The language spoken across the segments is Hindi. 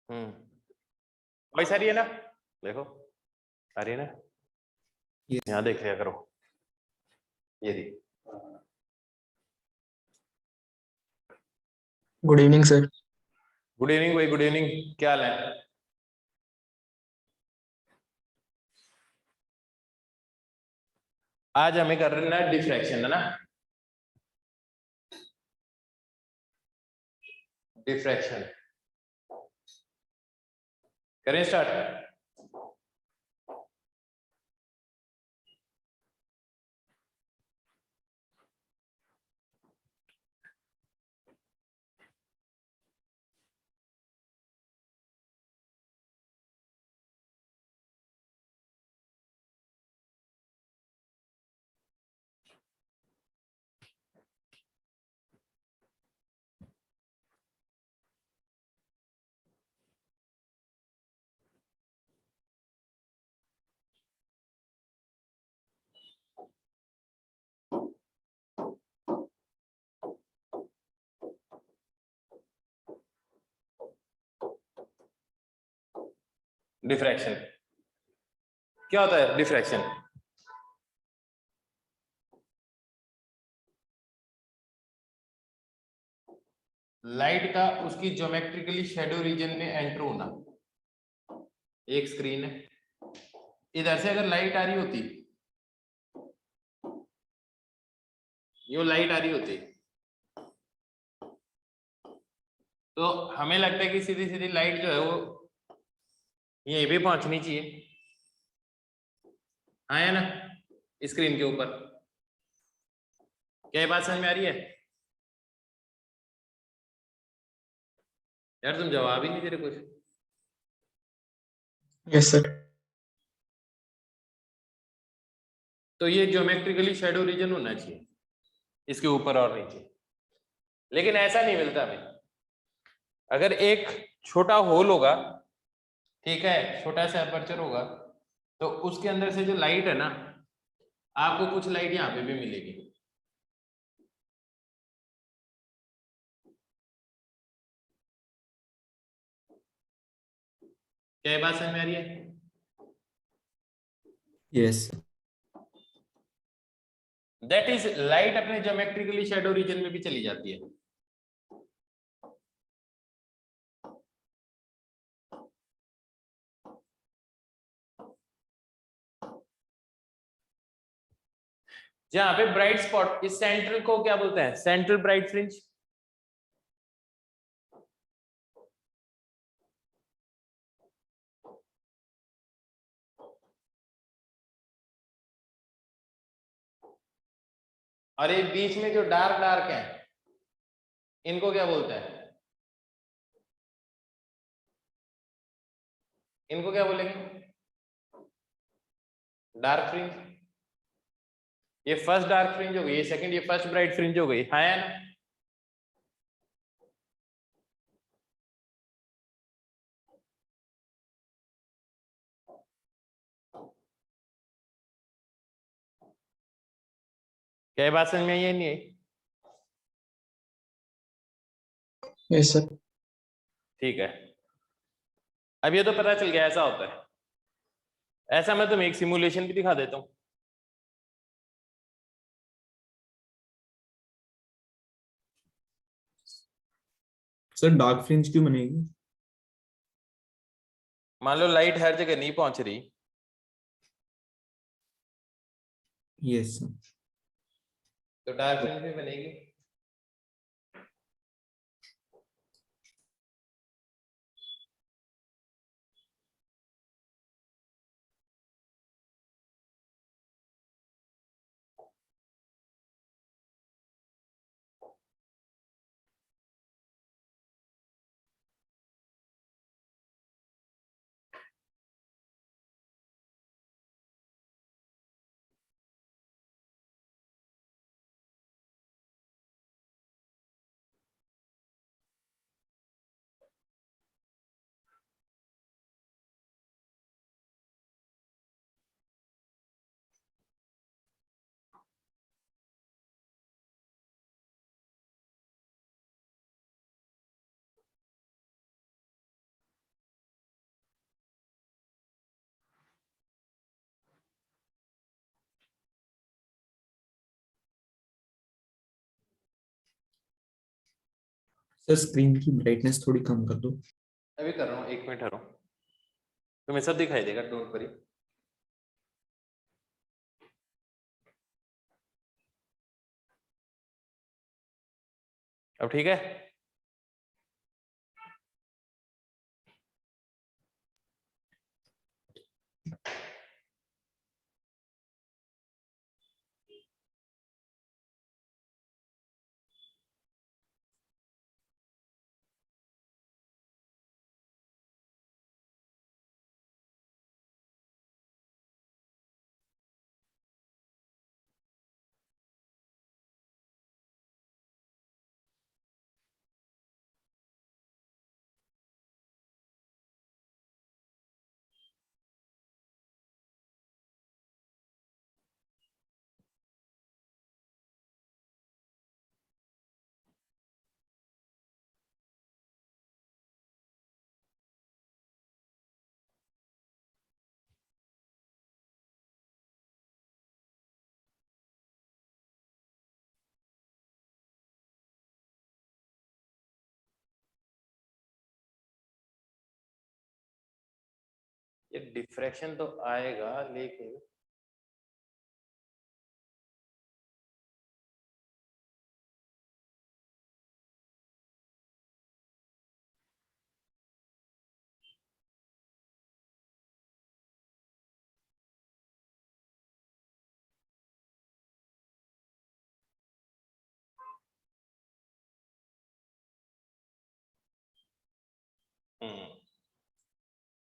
वॉइस आ रही है ना? देखो आ रही है ना? Yes. यहाँ देख लिया करो, ये दी। Good evening sir. Good evening भाई, गुड इवनिंग। क्या हाल है? आज हमें कर रहे हैं डिफ्रैक्शन, है ना? डिफ्रैक्शन करें स्टार्ट। डिफ्रैक्शन क्या होता है? डिफ्रैक्शन लाइट का उसकी ज्योमेट्रिकली शैडो रीजन में एंटर होना। एक स्क्रीन है, इधर से अगर लाइट आ रही होती, ये लाइट आ रही होती, तो हमें लगता है कि सीधी सीधी लाइट जो है वो यहीं भी पहुंचनी चाहिए, हाँ है ना? स्क्रीन के ऊपर। क्या ये बात समझ में आ रही है? यार तुम जवाब ही नहीं दे रहे कुछ। Yes sir. तो ये ज्योमेट्रिकली शैडो रीजन होना चाहिए इसके ऊपर और नीचे, लेकिन ऐसा नहीं मिलता हमें। अगर एक छोटा होल होगा, ठीक है, छोटा सा अपर्चर होगा, तो उसके अंदर से जो लाइट है ना, आपको कुछ लाइट यहाँ पे भी मिलेगी। क्या ये बात समझ में आ रही है? Yes. दैट इज लाइट अपने ज्योमेट्रिकली शैडो रीजन में भी चली जाती है। जहां पे ब्राइट स्पॉट, इस सेंट्रल को क्या बोलते हैं? Central bright fringe. और ये बीच में जो डार्क डार्क है, इनको क्या बोलते हैं? इनको क्या बोलेंगे? Dark fringe. ये फर्स्ट डार्क फ्रिंज हो गई, ये सेकंड, ये फर्स्ट ब्राइट फ्रिंज हो गई, हाँ या ना? क्या ये बात समझ में आई या नहीं आई? Yes sir. ठीक है, अब ये तो पता चल गया ऐसा होता है। ऐसा मैं तुम्हें एक सिमुलेशन भी दिखा देता हूं। सर डार्क फ्रिंज क्यों बनेगी? मान लो लाइट हर जगह नहीं पहुंच रही, Yes, sir. तो डार्क फ्रिंज भी बनेगी। सर स्क्रीन की ब्राइटनेस थोड़ी कम कर दो। अभी कर रहा हूँ, 1 मिनट ठहरो, तुम्हें सब दिखाई देगा, डोंट वरी। अब ठीक है? ये डिफ्रैक्शन तो आएगा, लेकिन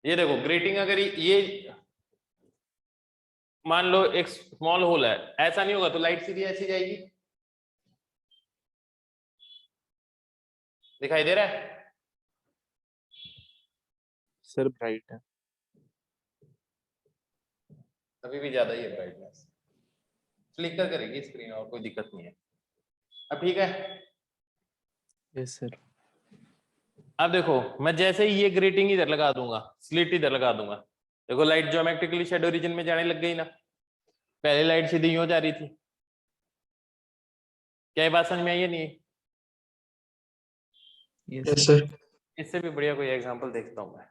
ये देखो ग्रेटिंग, अगर ये मान लो एक स्मॉल होल है, ऐसा नहीं होगा तो लाइट सीधी ऐसी जाएगी, दिखाई दे रहा है? सर ब्राइट है। अभी भी ज्यादा ही है ब्राइटनेस, फ्लिकर करेगी स्क्रीन और कोई दिक्कत नहीं है। अब ठीक है? Yes sir. अब देखो मैं जैसे ही ये ग्रेटिंग इधर लगा दूंगा, स्लिट इधर लगा दूंगा, देखो लाइट ज्योमेट्रिकली शैडो रीजन में जाने लग गई ना। पहले लाइट सीधी यूं जा रही थी, क्या ये बात समझ में आई है? नहीं? Yes Yes, sir. इससे भी बढ़िया कोई एग्जांपल देखता हूं मैं।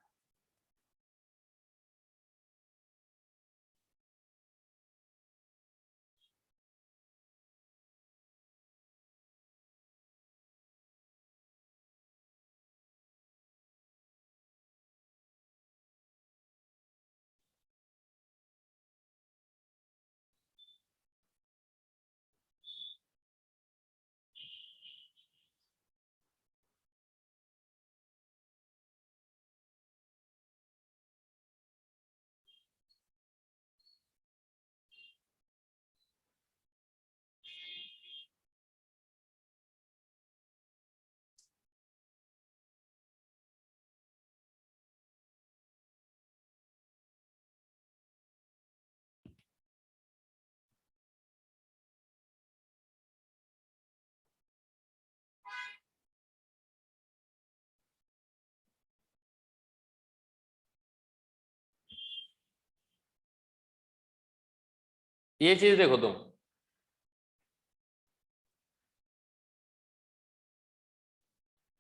ये चीज देखो तुम,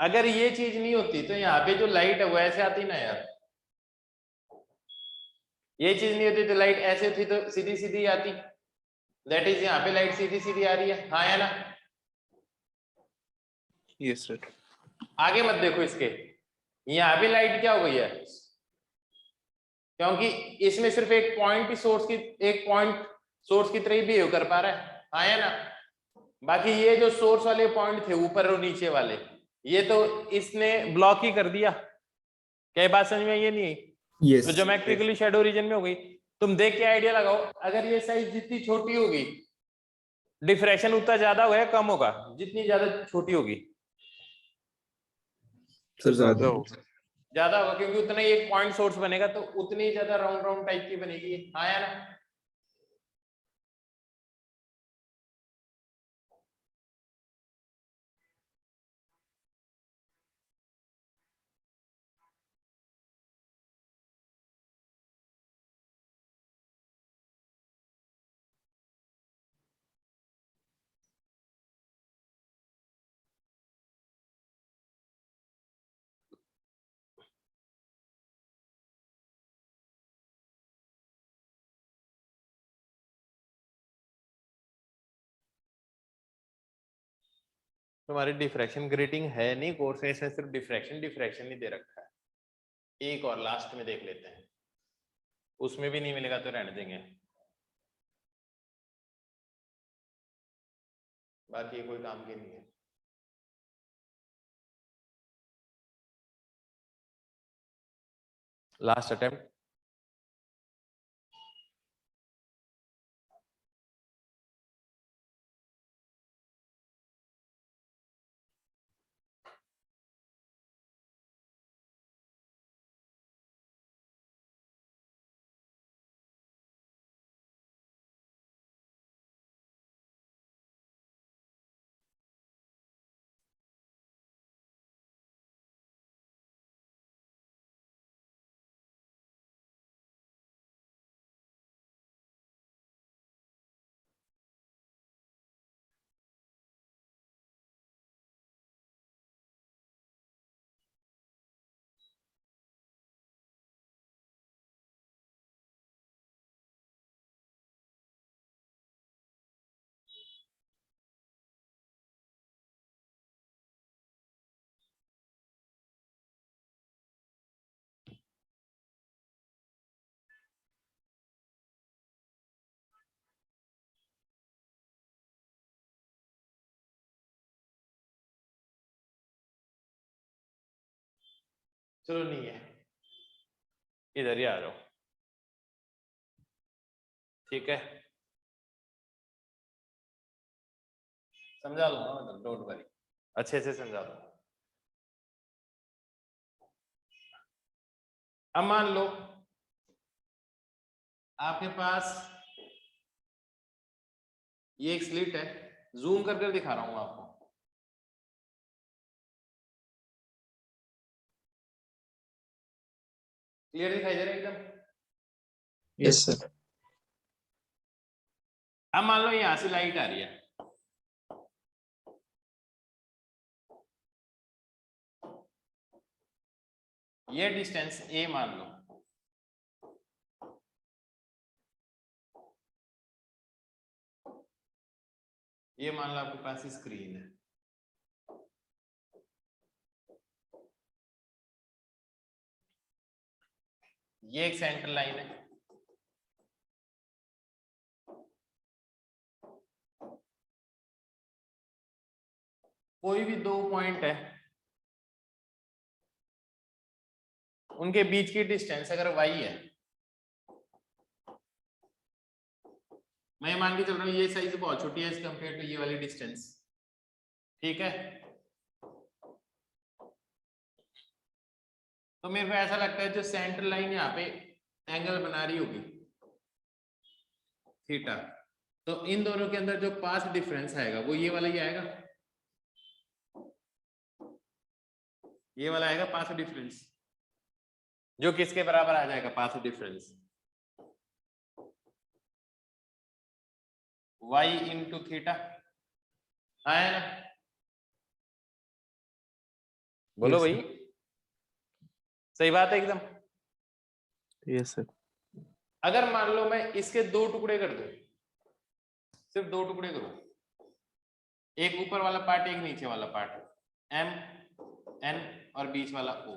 अगर ये चीज नहीं होती तो यहाँ पे जो लाइट है वो ऐसे आती ना यार। ये चीज नहीं होती तो लाइट ऐसे थी तो सीधी सीधी आती। दैट इज यहाँ पे लाइट सीधी सीधी आ रही है, हाँ या ना? Yes sir. आगे मत देखो इसके, यहाँ पे लाइट क्या हो गई है, क्योंकि इसमें सिर्फ एक पॉइंट सोर्स की, एक पॉइंट सोर्स की तरह ही बिहेव कर पा रहा है, हाँ या ना? बाकी ये जो सोर्स वाले पॉइंट थे ऊपर और नीचे वाले, ये तो इसने ब्लॉक ही कर दिया। क्या ये बात समझ में? ये नहीं यस तो ज्योमेट्रिकली शैडो रीजन में हो गई। तुम देख के आइडिया लगाओ, अगर ये साइज जितनी छोटी होगी डिफ्रैक्शन उतना ज्यादा होगा या कम होगा? जितनी ज्यादा छोटी होगी सर ज्यादा होगा। ज्यादा होगा, क्योंकि उतना ही एक पॉइंट सोर्स बनेगा तो उतनी ज्यादा राउंड राउंड टाइप की बनेगी, हाँ या ना? तुम्हारी डिफ्रैक्शन ग्रेटिंग है नहीं कोर्स में, इसमें सिर्फ डिफ्रैक्शन ही दे रखा है। एक और लास्ट में देख लेते हैं, उसमें भी नहीं मिलेगा तो रहने देंगे, बाकी कोई काम की नहीं है। Last attempt. चलो नहीं है, इधर ही आ जाओ, ठीक है, समझा दूंगा, मतलब डोंट वरी, अच्छे से समझा दूंगा। अब मान लो आपके पास ये एक स्लिट है, जूम कर कर दिखा रहा हूं आपको, क्लियर दिखाई दे रहा है एकदम। Yes, sir. अब मान लो यहां से लाइट आ रही है, ये डिस्टेंस ए मान लो, ये मान लो आपके पास स्क्रीन है, ये एक सेंटर लाइन है, कोई भी दो पॉइंट है, उनके बीच की डिस्टेंस अगर y है, मैं मान के चल रहा हूं ये साइज बहुत छोटी है एज कंपेयर टू ये वाली डिस्टेंस, ठीक है, तो मेरे को ऐसा लगता है जो सेंटर लाइन यहाँ पे एंगल बना रही होगी थीटा, तो इन दोनों के अंदर जो पाथ डिफरेंस आएगा वो ये वाला ही आएगा, ये वाला आएगा पाथ डिफरेंस, जो किसके बराबर आ जाएगा path difference, y into theta, आया ना, बोलो Yes, भाई, सही बात है एकदम। Yes, sir. अगर मान लो मैं इसके दो टुकड़े कर दूं, सिर्फ दो टुकड़े करूं, एक ऊपर वाला पार्ट एक नीचे वाला पार्ट, m n और बीच वाला o,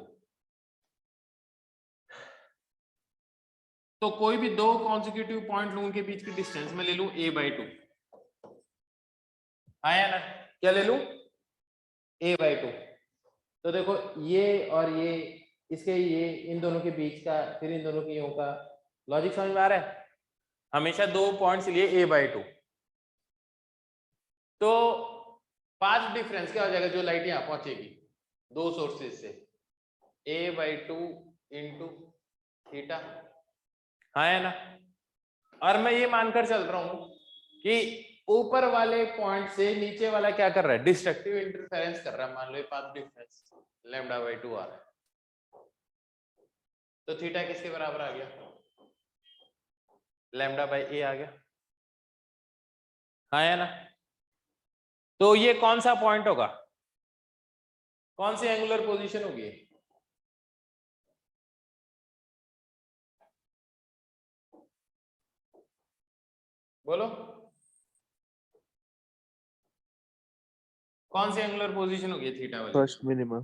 तो कोई भी दो कॉन्सिक्यूटिव पॉइंट लूं, उनके बीच की डिस्टेंस मैं ले लूं a/2, आया ना, क्या ले लूं a/2, तो देखो ये और ये, इसके ये इन दोनों के बीच का, फिर इन दोनों के यों का लॉजिक समझ में आ रहा है, हमेशा दो पॉइंट्स लिए a/2, तो पाथ डिफरेंस क्या हो जाएगा, जो लाइट यहां पहुंचेगी दो सोर्सेज से, a/2 इंटू थीटा, है ना, और मैं ये मानकर चल रहा हूं कि ऊपर वाले पॉइंट से नीचे वाला क्या कर रहा है, डिस्ट्रक्टिव इंटरफेरेंस कर रहा है, मान लो ये पाथ डिफरेंस λ/2 आ रहा है, तो थीटा किसके बराबर आ गया, λ/a आ गया, है ना, तो ये कौन सा पॉइंट होगा, कौन सी एंगुलर पोजीशन होगी, बोलो कौन सी एंगुलर पोजीशन होगी थीटा वाली? First minima.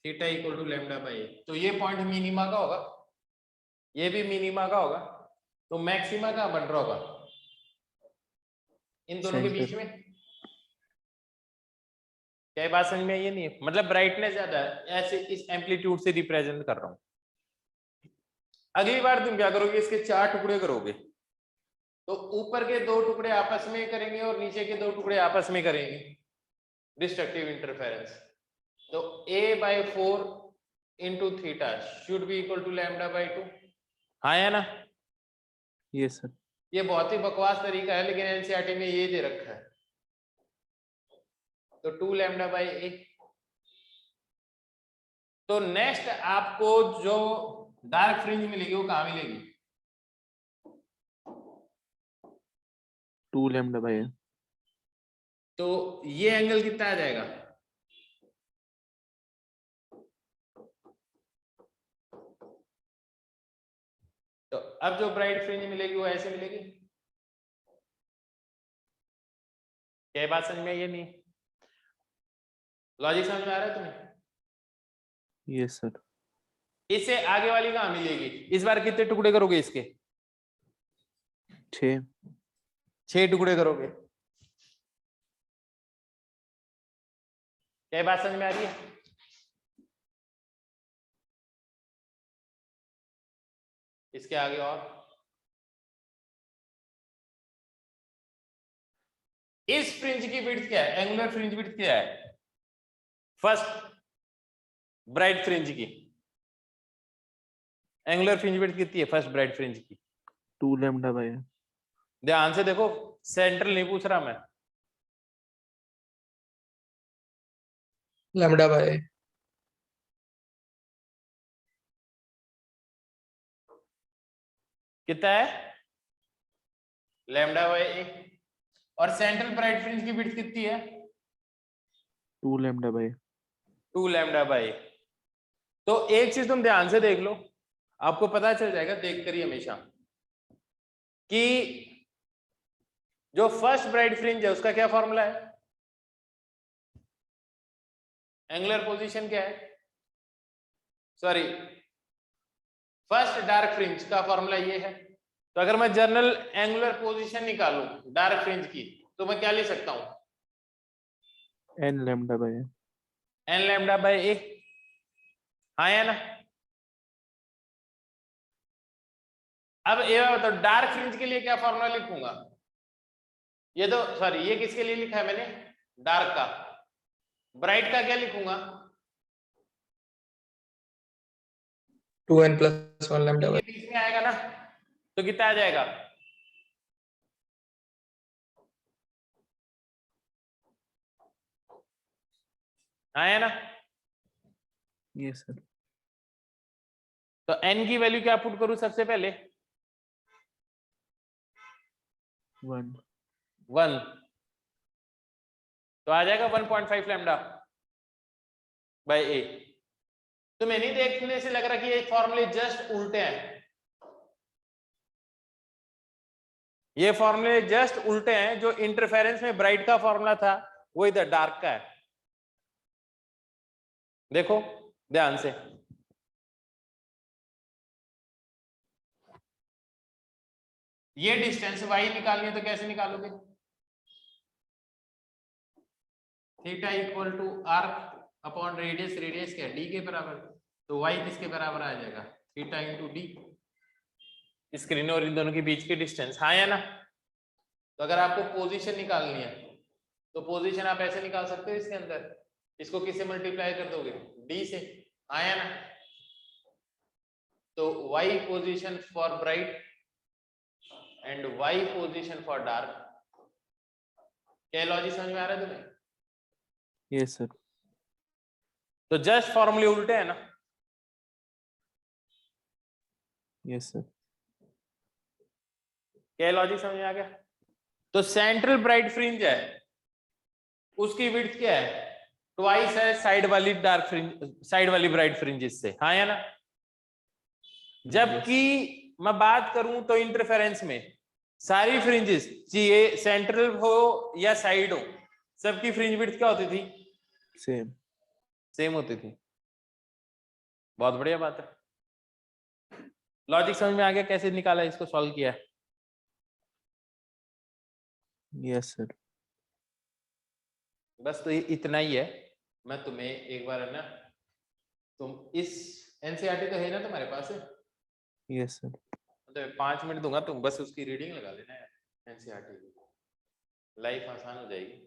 Theta equal to lambda by A. तो ये पॉइंट मिनिमा का होगा, ये भी मिनिमा का होगा, तो मैक्सिमा कहाँ बन रहा होगा? इन दोनों के Center. बीच में। क्या ये बात समझ में आई? ये नहीं है, मतलब ब्राइटनेस ज्यादा है, ऐसे इस एम्पलीट्यूड से रिप्रेजेंट कर रहा हूं। अगली बार तुम क्या करोगे, इसके 4 टुकड़े करोगे, तो ऊपर के 2 टुकड़े आपस में करेंगे और नीचे के 2 टुकड़े आपस में करेंगे, डिस्ट्रक्टिव इंटरफेरेंस। तो a/4 into theta should be equal to λ/2। हाँ या ना? Yes sir. ये बहुत ही बकवास तरीका है, लेकिन एनसीईआरटी में ये दे रखा है। तो 2 λ/a। तो नेक्स्ट आपको जो डार्क फ्रिंज मिलेगी वो कहाँ मिलेगी? 2 λ/a। तो ये एंगल कितना आ जाएगा? तो अब जो ब्राइट फ्रिंज मिलेगी वो ऐसे मिलेगी। क्या बात समझ में? ये नहीं, लॉजिक समझ में आ रहा है तुम्हें? Yes sir. इससे आगे वाली कहाँ मिलेगी? इस बार कितने टुकड़े करोगे इसके? 6 टुकड़े करोगे। क्या बात समझ में आ रही है? इसके आगे और इस फ्रिंज की विड्थ क्या है? एंगुलर फ्रिंज विड्थ क्या है फर्स्ट ब्राइट फ्रिंज की? एंगुलर फ्रिंज विड्थ कितनी है फर्स्ट ब्राइट फ्रिंज की? 2 λ/a। ध्यान से देखो, सेंट्रल नहीं पूछ रहा मैं। λ/a। कितना है? λ/a। और सेंट्रल ब्राइट फ्रिंज की विड्थ कितनी है? 2 λ/a। 2 λ/a। तो एक चीज तुम ध्यान से देख लो, आपको पता चल जाएगा देखकर ही हमेशा, कि जो फर्स्ट ब्राइट फ्रिंज है उसका क्या फॉर्मूला है? एंगुलर पोजीशन क्या है? सॉरी, फर्स्ट डार्क फ्रिंज का फॉर्मूला ये है। तो अगर मैं जनरल एंगुलर पोजीशन निकालूं डार्क फ्रिंज की, तो मैं क्या लिख सकता हूं? n λ/a। n λ/a। हाँ या ना? अब ये बताओ, डार्क फ्रिंज के लिए क्या फॉर्मूला लिखूंगा? ये तो सॉरी, ये किसके लिए लिखा है मैंने? डार्क का। ब्राइट का क्या लिखूंगा? 2n + 1 λ/a। ये बीच में आएगा ना, तो कितना आ जाएगा? हाँ या ना? Yes sir. तो n की वैल्यू क्या पुट करूं सबसे पहले? 1। 1। तो आ जाएगा 1.5 λ/a। तो मैंने देखने से लग रहा कि ये फॉर्मूले जस्ट उल्टे हैं। ये फॉर्मूले जस्ट उल्टे हैं। जो इंटरफेरेंस में ब्राइट का फॉर्मूला था वो इधर डार्क का है। देखो ध्यान से, ये डिस्टेंस y निकालनी है तो कैसे निकालोगे? Theta equal to arc upon radius. Radius क्या है? d के बराबर। तो y किसके बराबर आ जाएगा? Theta into d। स्क्रीन और इन दोनों के बीच की डिस्टेंस। हाँ या ना? तो अगर आपको पोजीशन निकालनी है तो पोजीशन आप ऐसे निकाल सकते हो इसके अंदर। इसको किससे मल्टीप्लाई कर दोगे? d से। हाँ या ना? तो y position for bright and y position for dark. क्या लॉजिक समझ में आ रहा है तुम्हें? Yes sir. तो जस्ट फॉर्मूले उल्टे है ना? Yes sir. क्या लॉजिक समझ में आ गया? तो सेंट्रल ब्राइट फ्रिंज है, उसकी विड्थ क्या है, ट्वाइस है साइड वाली डार्क फ्रिंज, साइड वाली ब्राइट फ्रिंज से, हाँ या ना। जबकि मैं बात करूं तो इंटरफेरेंस में सारी फ्रिंजेस, चाहिए सेंट्रल हो या साइड हो, सबकी फ्रिंज विड्थ क्या होती थी, सेम। सेम होती थी। बहुत बढ़िया बात है। लॉजिक समझ में आ गया कैसे निकाला, इसको सॉल्व किया। Yes sir. बस तो ये इतना ही है। मैं तुम्हें एक बार है ना, तुम इस एनसीईआरटी तो है ना तुम्हारे पास है, यस सर। तो 5 मिनट दूंगा, तुम बस उसकी रीडिंग लगा लेना है एनसीईआरटी की, लाइफ आसान हो जाएगी।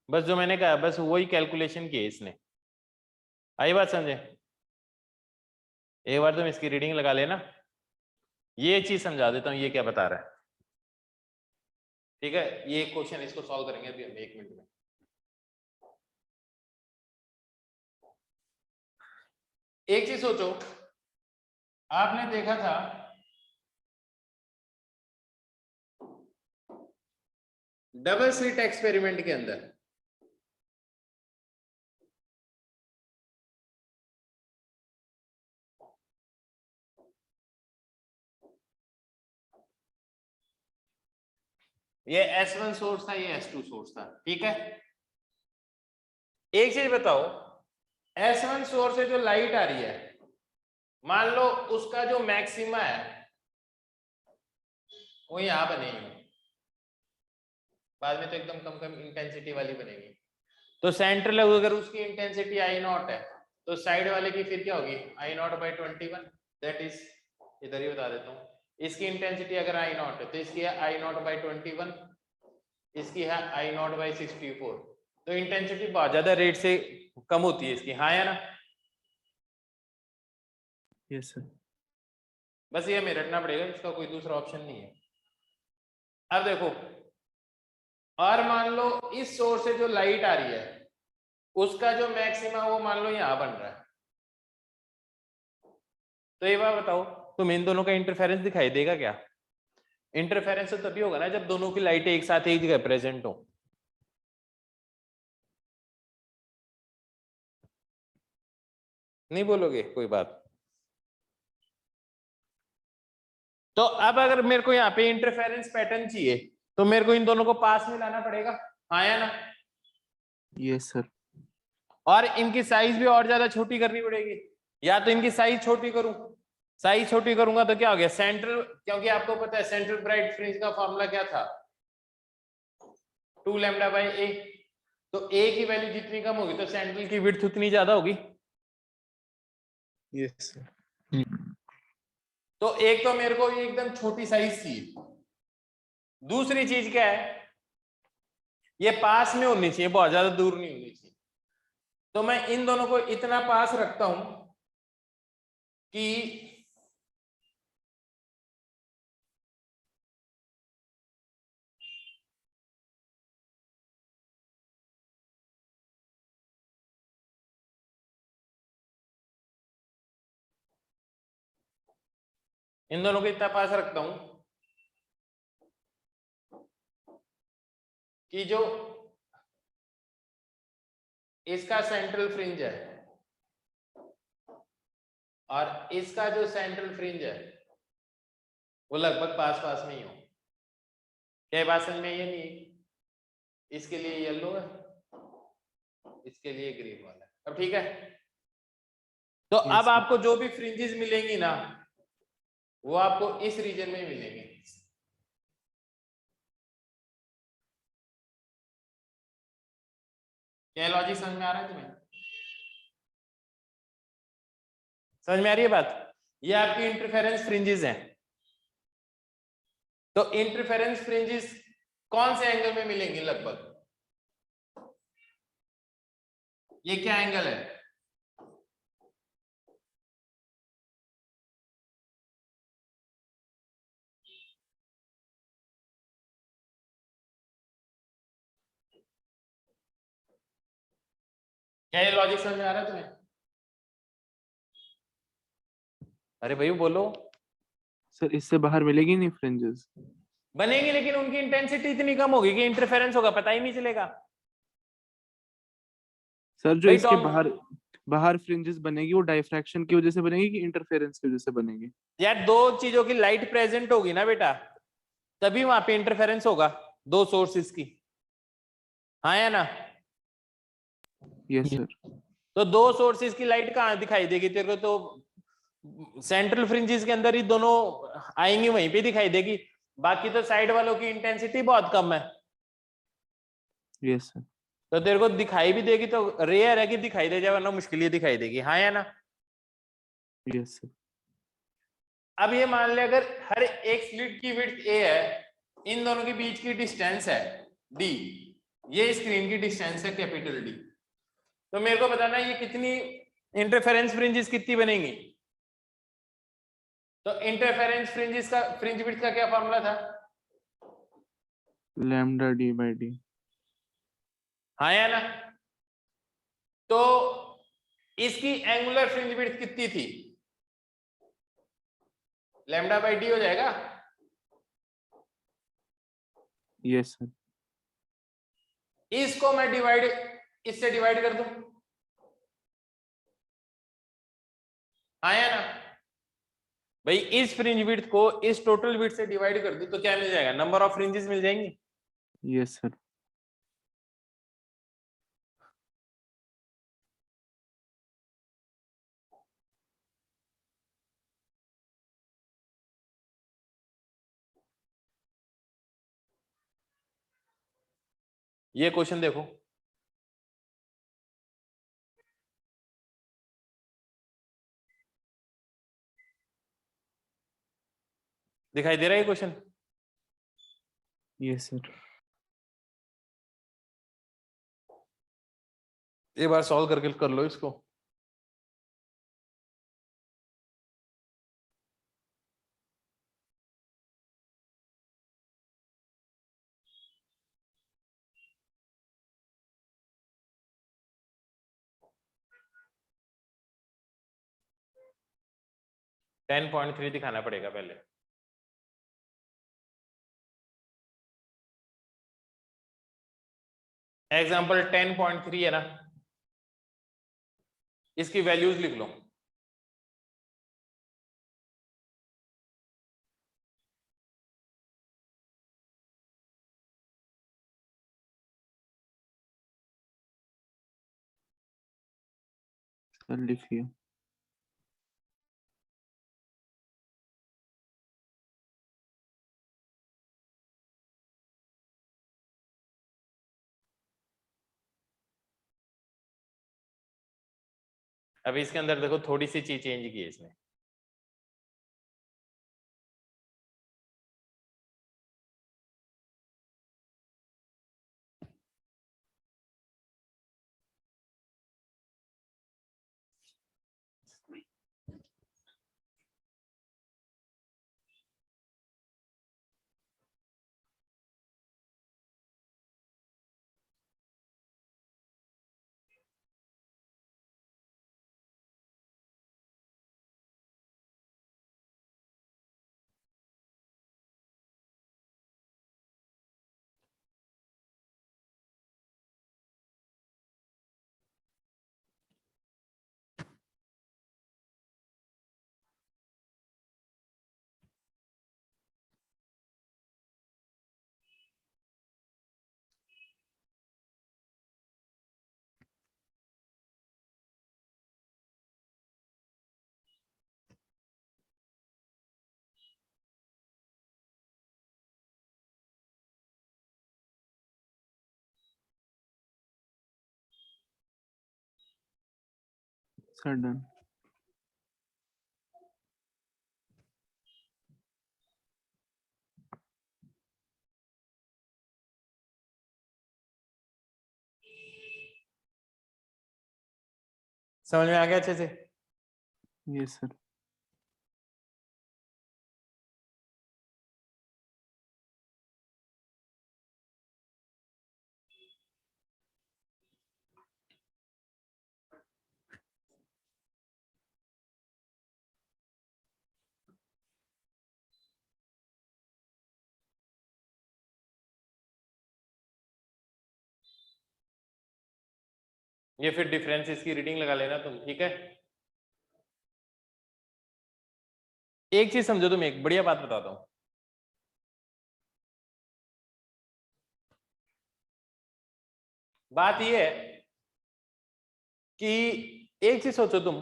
बस जो मैंने कहा बस वही कैलकुलेशन की है इसने, आई बात समझे। एक बार तुम इसकी रीडिंग लगा लेना, ये चीज समझा देता हूं ये क्या बता रहा है, ठीक है। ये क्वेश्चन इसको सॉल्व करेंगे अभी हम 1 मिनट में। एक चीज सोचो, आपने देखा था डबल स्लिट एक्सपेरिमेंट के अंदर ये S1 सोर्स था, ये S2 सोर्स था, ठीक है। एक चीज बताओ, S1 सोर्स से जो लाइट आ रही है, मान लो उसका जो मैक्सिमा है वो यहां बनेगी, बाद में तो एकदम कम कम इंटेंसिटी वाली बनेगी। तो सेंट्रल अगर उसकी इंटेंसिटी I0 है, तो साइड वाले की फिर क्या होगी, I0/21, दैट इज, इधर ही बता देता हूँ, इसकी इंटेंसिटी अगर I0 है तो इसकी है I0/21, इसकी है I0/64, तो इंटेंसिटी बहुत ज्यादा रेट से कम होती है इसकी, हाँ या ना। Yes sir. बस ये हमें रटना पड़ेगा, इसका कोई दूसरा ऑप्शन नहीं है। अब देखो, और मान लो इस सोर्स से जो लाइट आ रही है उसका जो मैक्सिमा वो मान लो यहां बन रहा है, तो ये बात बताओ, तुम इन दोनों का इंटरफेरेंस दिखाई देगा क्या। इंटरफेरेंस तो तभी होगा ना जब दोनों की लाइटें एक साथ एक जगह प्रेजेंट हो। नहीं बोलोगे कोई बात। तो अब अगर मेरे को यहाँ पे इंटरफेरेंस पैटर्न चाहिए तो मेरे को इन दोनों को पास में लाना पड़ेगा, हाँ या ना। Yes sir. और इनकी साइज भी और ज्यादा छोटी करनी पड़ेगी, या तो इनकी साइज छोटी करूं, साइज छोटी करूंगा तो क्या हो गया सेंट्रल, क्योंकि आपको पता है सेंट्रल ब्राइट फ्रिंज का फॉर्मूला क्या था, 2λ/a, तो a की वैल्यू जितनी कम होगी तो सेंट्रल की विड्थ उतनी ज्यादा होगी। Yes sir. तो एक तो मेरे को ये एकदम छोटी साइज चाहिए, दूसरी चीज क्या है, ये पास में होनी चाहिए, बहुत ज्यादा दूर नहीं होनी चाहिए। तो मैं इन दोनों को इतना पास रखता हूं कि इन दोनों को इतना पास रखता हूं कि जो इसका सेंट्रल फ्रिंज है और इसका जो सेंट्रल फ्रिंज है वो लगभग पास पास में ही हो। क्या बात समझ में ये नहीं, इसके लिए येलो है, इसके लिए ग्रीन वाला है। अब ठीक है, तो Yes, अब sir. आपको जो भी फ्रिंजेस मिलेंगी ना वो आपको इस रीजन में मिलेंगे। क्या लॉजिक समझ में आ रहा है तुम्हें? समझ में आ रही है बात? ये आपकी इंटरफेरेंस फ्रिंजेस हैं। तो इंटरफेरेंस फ्रिंजेस कौन से एंगल में मिलेंगे लगभग? ये क्या एंगल है? क्या ये लॉजिक समझ में आ रहा है तुम्हें? अरे भाई बोलो। सर इससे बाहर मिलेगी नहीं फ्रिंजेस। बनेगी, लेकिन उनकी इंटेंसिटी इतनी कम होगी कि इंटरफेरेंस होगा पता ही नहीं चलेगा। सर जो भाई इसके बाहर बाहर फ्रिंजेस बनेगी वो डायफ्रैक्शन की वजह से बनेगी कि इंटरफेरेंस की वजह से बनेगी? यार दो चीजों की लाइट प्रेजेंट होगी ना बेटा, तभी वहां पे इंटरफेरेंस होगा, दो सोर्सेस की। हाँ या ना? Yes sir. तो दो सोर्सेस की लाइट कहाँ दिखाई देगी तेरे को? तो सेंट्रल फ्रिंजेस के अंदर ही दोनों आएंगी, वहीं पे दिखाई देगी। बाकी तो साइड वालों की इंटेंसिटी बहुत कम है, यस सर। तो तेरे को दिखाई भी देगी तो रेयर है कि दिखाई दे जाए, वरना मुश्किल ही दिखाई देगी। हाँ या ना? Yes sir. अब ये मान ले अगर हर एक स्लिट की विड्थ a है, इन दोनों के बीच की डिस्टेंस है d, ये स्क्रीन की डिस्टेंस है कैपिटल D, तो मेरे को बताना ये कितनी इंटरफेरेंस फ्रिंजेस कितनी बनेंगी? तो इंटरफेरेंस फ्रिंजेस का फ्रिंज विड्थ का क्या फॉर्मूला था? Lambda d by d। हाँ या ना? तो इसकी एंगुलर फ्रिंज विड्थ कितनी थी? लैम्डा बाई डी हो जाएगा। Yes sir. इसको मैं इससे डिवाइड कर दूं, हाँ या ना? भाई इस फ्रिंज विड्थ को इस टोटल विड्थ से डिवाइड कर दूं तो क्या मिल जाएगा? नंबर ऑफ फ्रिंजेस मिल जाएंगी। Yes sir. ये क्वेश्चन देखो, दिखाई दे रहा है ये क्वेश्चन? Yes sir. एक बार सॉल्व करके कर लो इसको। टेन पॉइंट थ्री दिखाना पड़ेगा पहले। एग्जाम्पल 10.3 है ना, इसकी वैल्यूज लिख लो। सर लिखिए। अभी इसके अंदर देखो थोड़ी सी चीज चेंज की है इसने। Sir done. समझ में आ गया अच्छे से? Yes sir. ये फिर डिफरेंसेस की रीडिंग लगा लेना तुम, ठीक है? एक चीज समझो, तुम एक बढ़िया बात बताता हूं। बात ये है कि एक चीज सोचो तुम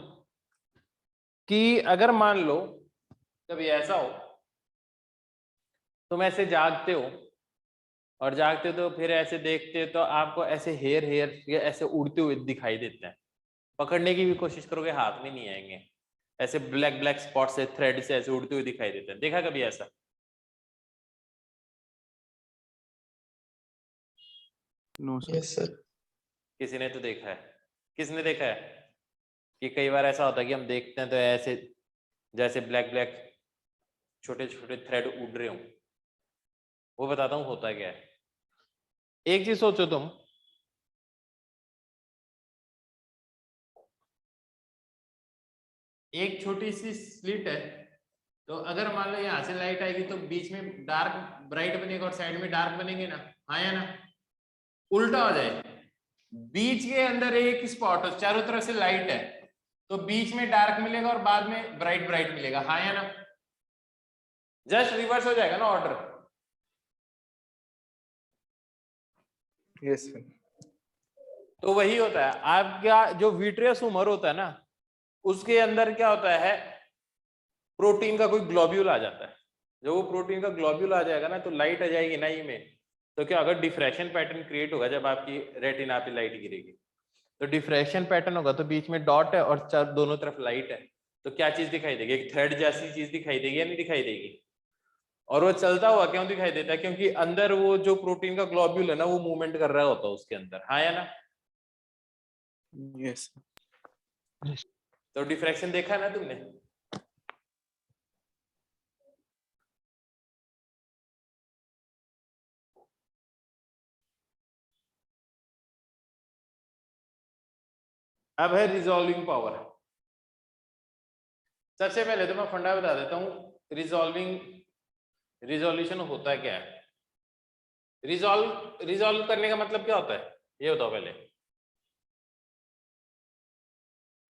कि अगर मान लो कभी ऐसा हो तुम ऐसे जागते हो और जागते हो तो फिर ऐसे देखते हो तो आपको ऐसे हेयर या ऐसे उड़ते हुए दिखाई देते हैं, पकड़ने की भी कोशिश करोगे हाथ में नहीं आएंगे, ऐसे ब्लैक ब्लैक स्पॉट से थ्रेड से ऐसे उड़ते हुए दिखाई देते हैं। देखा कभी ऐसा? No sir. Yes sir. किसी ने तो देखा है। किसने देखा है कि कई बार ऐसा होता है कि हम देखते हैं तो ऐसे जैसे ब्लैक ब्लैक छोटे छोटे थ्रेड उड़ रहे हों। वो बताता हूँ होता क्या है। एक चीज सोचो तुम, एक छोटी सी स्लिट है, तो अगर मान लो यहां से लाइट आएगी तो बीच में डार्क ब्राइट बनेगा और साइड में डार्क बनेंगे ना, हाँ या ना? उल्टा हो जाए, बीच के अंदर एक स्पॉट हो, चारों तरफ से लाइट है, तो बीच में डार्क मिलेगा और बाद में ब्राइट ब्राइट मिलेगा, हाँ या ना? जस्ट रिवर्स हो जाएगा ना ऑर्डर। Yes sir. तो वही होता है आपका जो विट्रियस ह्यूमर होता है ना, उसके अंदर क्या होता है, प्रोटीन का कोई ग्लोब्यूल आ जाता है। जब वो प्रोटीन का ग्लोब्यूल आ जाएगा ना तो लाइट आ जाएगी ना ही में, तो क्या होगा, डिफ्रैक्शन पैटर्न क्रिएट होगा। जब आपकी रेटिना पे लाइट गिरेगी तो डिफ्रैक्शन पैटर्न होगा, तो बीच में डॉट है और दोनों तरफ लाइट है, तो क्या चीज दिखाई देगी? एक थ्रेड जैसी चीज दिखाई देगी या नहीं दिखाई देगी? और वो चलता हुआ क्यों दिखाई देता है? क्योंकि अंदर वो जो प्रोटीन का ग्लोब्यूल है ना, वो मूवमेंट कर रहा होता है उसके अंदर, हाँ या ना? यस। तो डिफ्रैक्शन देखा है ना तुमने? अब है रिजॉल्विंग पावर। सबसे पहले तो मैं फंडा बता देता हूं, रिजोल्यूशन होता क्या है। रिजॉल्व करने का मतलब क्या होता है, ये बताओ पहले।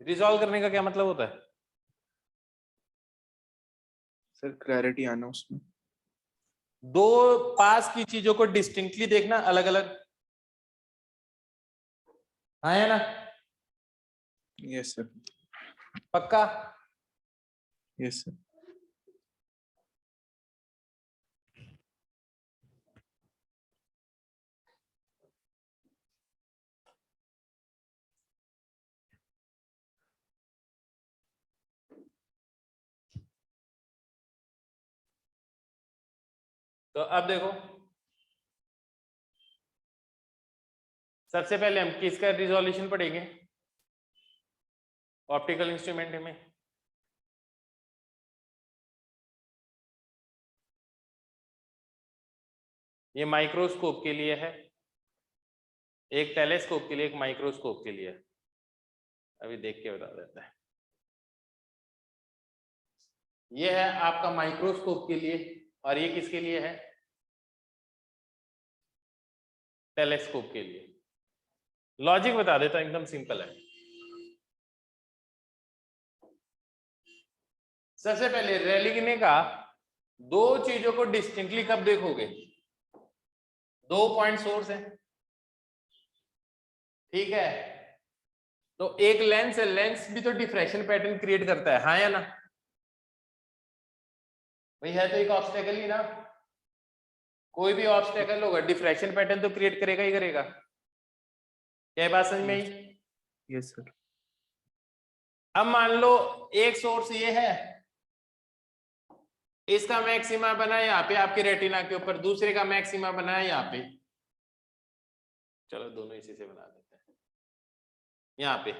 रिजॉल्व करने का क्या मतलब होता है? सर क्लैरिटी आना उसमें। दो पास की चीजों को डिस्टिंक्टली देखना, अलग अलग, हाँ या ना? Yes sir. पक्का? Yes sir. तो अब देखो, सबसे पहले हम किसका रिजोल्यूशन पढ़ेंगे ऑप्टिकल इंस्ट्रूमेंट में? ये माइक्रोस्कोप के लिए है, एक टेलीस्कोप के लिए, एक माइक्रोस्कोप के लिए। अभी देख के बता देता है। ये है आपका माइक्रोस्कोप के लिए और ये किसके लिए है? टेलीस्कोप के लिए। लॉजिक बता देता, एकदम सिंपल है। सबसे पहले रेलिग ने कहा दो चीजों को डिस्टिंक्टली कब देखोगे? दो पॉइंट सोर्स है, ठीक है? तो एक लेंस है, लेंस भी तो डिफ्रैक्शन पैटर्न क्रिएट करता है, हाँ या ना? भाई है तो एक ऑब्स्टेकल ही ना, कोई भी ऑब्स्टेकल होगा डिफ्रैक्शन पैटर्न तो क्रिएट करेगा ही करेगा। क्या बात समझ में आई? Yes sir. अब मान लो एक सोर्स ये है, इसका मैक्सिमा बना यहाँ पे आपके रेटिना के ऊपर, दूसरे का मैक्सिमा बना है यहाँ पे, चलो दोनों इसी से बना देते हैं यहाँ पे।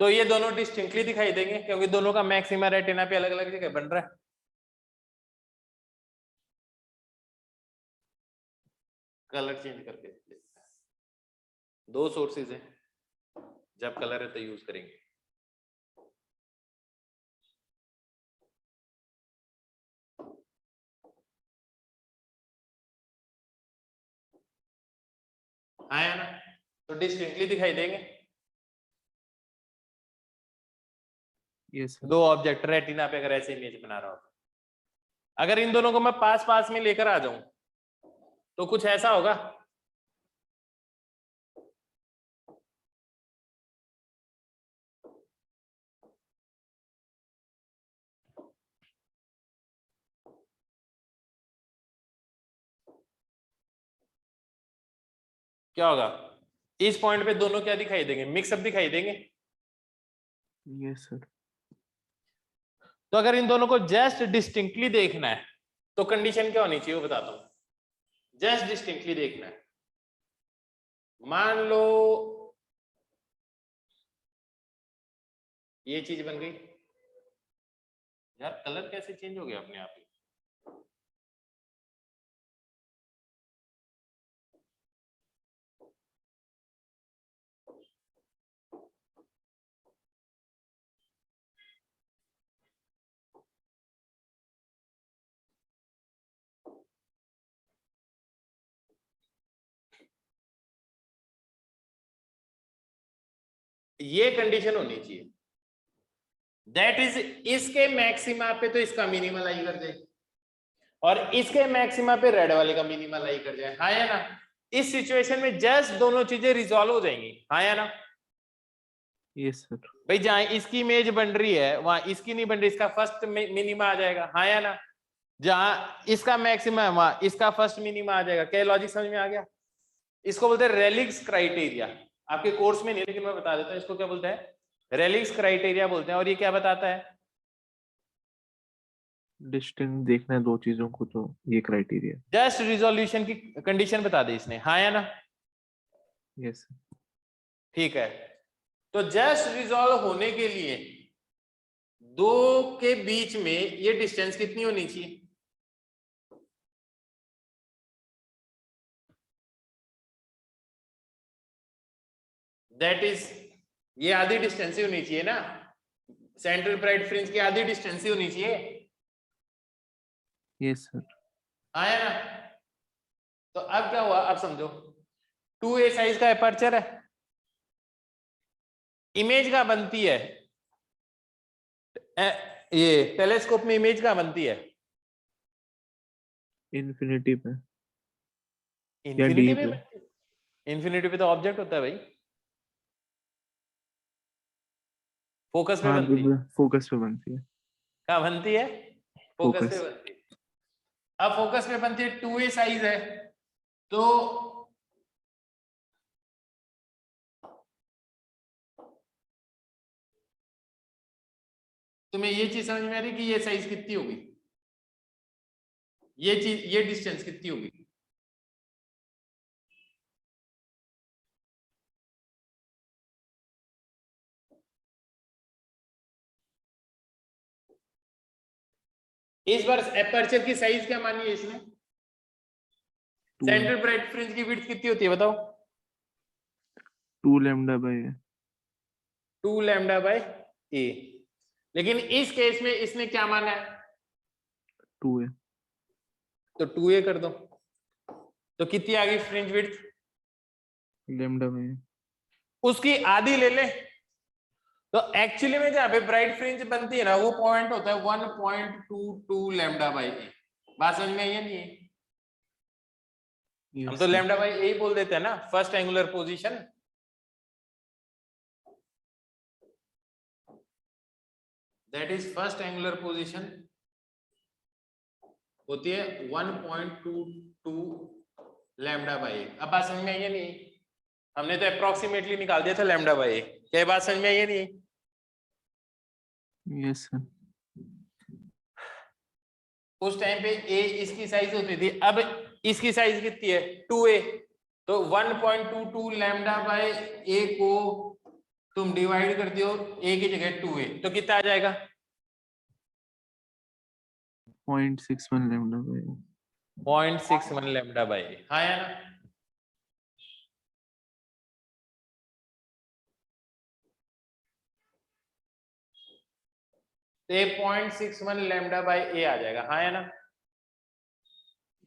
तो ये दोनों डिस्टिंक्टली दिखाई देंगे क्योंकि दोनों का मैक्सिमा रेटिना पे अलग अलग जगह बन रहा है। कलर चेंज करके देखते हैं। दो सोर्सेज है, जब कलर है तो यूज करेंगे। आया ना, तो डिस्टिंक्टली दिखाई देंगे। Yes sir. दो ऑब्जेक्ट रेटिना पे अगर ऐसे इमेज बना रहा हो, अगर इन दोनों को मैं पास पास में लेकर आ जाऊं तो कुछ ऐसा होगा। क्या होगा, इस पॉइंट पे दोनों क्या दिखाई देंगे, मिक्सअप दिखाई देंगे। Yes sir. तो अगर इन दोनों को जस्ट डिस्टिंक्टली देखना है तो कंडीशन क्या होनी चाहिए वो बताता हूं। जस्ट डिस्टिंक्टली देखना है, मान लो ये चीज बन गई। यार कलर कैसे चेंज हो गया अपने आप ही। ये कंडीशन होनी चाहिए, दैट इज इसके मैक्सिमा पे तो इसका मिनिमल आई कर जाए और इसके मैक्सिमा पे रेड वाले का मिनिमल आई कर जाए। हाँ या ना, इस सिचुएशन में जस्ट दोनों चीजें रिजॉल्व हो जाएंगी। हाँ या ना यस सर। भाई, जहां इसकी इमेज बन रही है वहां इसकी नहीं बन रही, इसका फर्स्ट मिनिमा आ जाएगा। हाँ या ना, जहां इसका मैक्सिमा है वहां इसका फर्स्ट मिनिमा आ जाएगा। क्या लॉजिक समझ में आ गया? इसको बोलते हैं रेलिक्स क्राइटेरिया। आपके कोर्स में नहीं, लेकिन मैं बता देता हूं इसको क्या बोलते हैं, रेलिक्स क्राइटेरिया बोलते हैं। और ये क्या बताता है? डिस्टिंक्ट देखना है दो चीजों को, तो ये क्राइटेरिया। जस्ट रिजोल्यूशन की कंडीशन बता दी इसने। हाँ या ना? यस। ठीक है, तो जस्ट रिजॉल्व होने के लिए दो के बीच में ये डिस्टेंस कितनी होनी चाहिए? दैट इज, ये आधी डिस्टेंस ही होनी चाहिए ना, सेंट्रल ब्राइट फ्रिंज की आधी डिस्टेंस ही होनी चाहिए। Yes sir. आया ना? तो अब क्या हुआ, अब समझो 2a साइज का एपर्चर है, इमेज कहां बनती है? ये टेलीस्कोप में इमेज कहां बनती है? इन्फिनिटी पे। इन्फिनिटी D पे पे। बनती है। इन्फिनिटी पे तो ऑब्जेक्ट होता है भाई, फोकस पे हाँ, बनती है। फोकस पे बनती है। कहां बनती है? फोकस पे फोकस। बनती है। अब फोकस पे बनती है, 2a साइज है, तो तुम्हें ये चीज समझ में आ रही कि ये साइज कितनी होगी, ये चीज, ये डिस्टेंस कितनी होगी? इस बार एपर्चर की साइज क्या मानी है इसने? सेंट्रल ब्राइट फ्रिंज की विड्थ कितनी होती है बताओ? 2 लैम्डा बाय 2 लैम्डा बाय ए। लेकिन इस केस में इसने क्या माना है? 2a। तो 2a कर दो, तो कितनी आ गई फ्रिंज विड्थ? Lambda by. उसकी आधी ले ले। तो एक्चुअली में जहां पे ब्राइट फ्रिंज बनती है ना, वो पॉइंट होता है 1.22 लैम्डा बाय ए। बात समझ में आई है नहीं है? हम तो लैम्डा बाय ए बोल देते हैं ना, first angular position. That is first angular position होती है 1.22 लैम्डा बाय ए। अब बात समझ में आई है नहीं? हमने तो अप्रोक्सीमेटली निकाल दिया था लैम्डा बाय ए। क्या बात समझ में आई है नहीं? Yes sir. उस टाइम पे ए इसकी साइज होती थी, अब इसकी साइज कितनी है 2a, तो 1.22 लैम्डा बाय ए को तुम डिवाइड कर दियो ए की जगह 2a, तो कितना आ जाएगा 0.61 लैम्डा बाय 0.61 लैम्डा बाय ए। हाँ या ना? तो 0.61 लैम्डा बाय ए आ जाएगा। हाँ या ना?